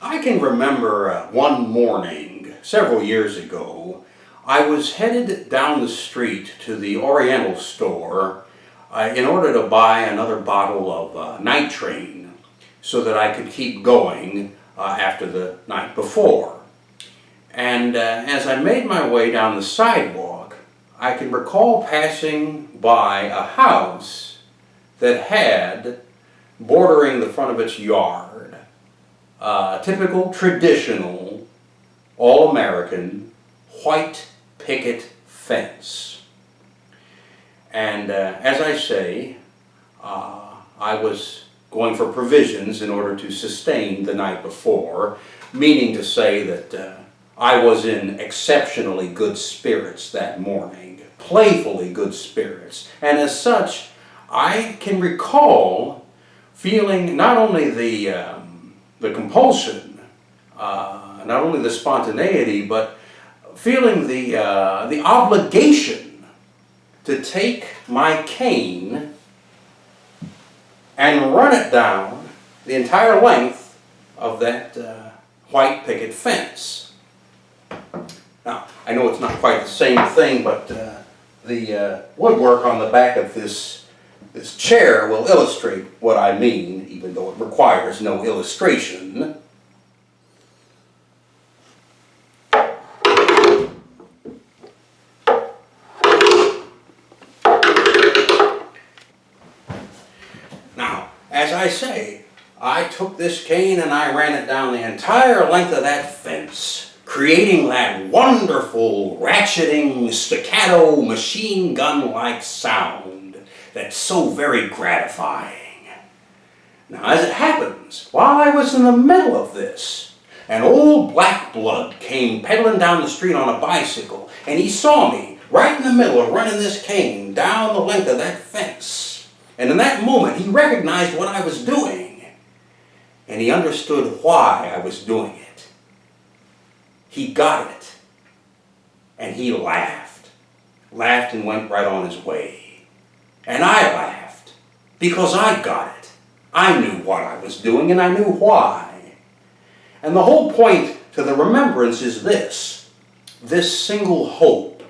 I can remember one morning, several years ago, I was headed down the street to the Oriental store in order to buy another bottle of night train so that I could keep going after the night before. And as I made my way down the sidewalk, I can recall passing by a house that had, bordering the front of its yard, typical, traditional, all-American, white picket fence. And as I say, I was going for provisions in order to sustain the night before, meaning to say that I was in exceptionally good spirits that morning, playfully good spirits. And as such, I can recall feeling not only the compulsion, not only the spontaneity, but feeling the obligation to take my cane and run it down the entire length of that white picket fence. Now, I know it's not quite the same thing, but the woodwork on the back of this chair will illustrate what I mean, even though it requires no illustration. Now, as I say, I took this cane and I ran it down the entire length of that fence, creating that wonderful, ratcheting, staccato, machine gun-like sound that's so very gratifying. Now, as it happens, while I was in the middle of this, an old black blood came pedaling down the street on a bicycle, and he saw me right in the middle of running this cane down the length of that fence. And in that moment, he recognized what I was doing, and he understood why I was doing it. He got it, and he laughed and went right on his way. And I laughed, because I got it. I knew what I was doing, and I knew why. And the whole point to the remembrance is this single hope,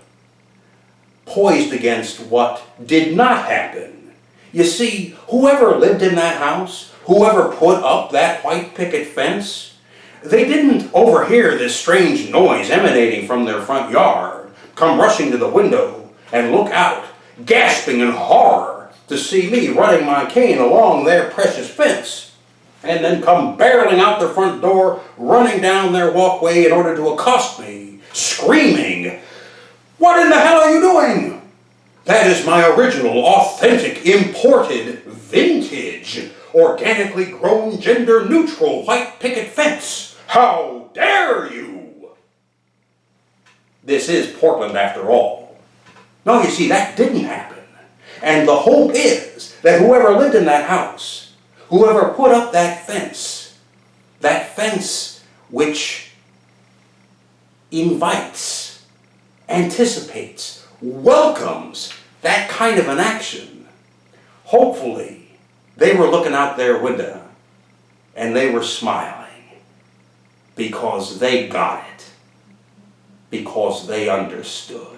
poised against what did not happen. You see, whoever lived in that house, whoever put up that white picket fence, they didn't overhear this strange noise emanating from their front yard, come rushing to the window and look out, gasping in horror to see me running my cane along their precious fence, and then come barreling out their front door, running down their walkway in order to accost me, screaming, "What in the hell are you doing? That is my original, authentic, imported, vintage, organically grown, gender-neutral white picket fence. How dare you?" This is Portland after all. No, you see, that didn't happen. And the hope is that whoever lived in that house, whoever put up that fence which invites, anticipates, welcomes that kind of an action, hopefully they were looking out their window and they were smiling because they got it, because they understood.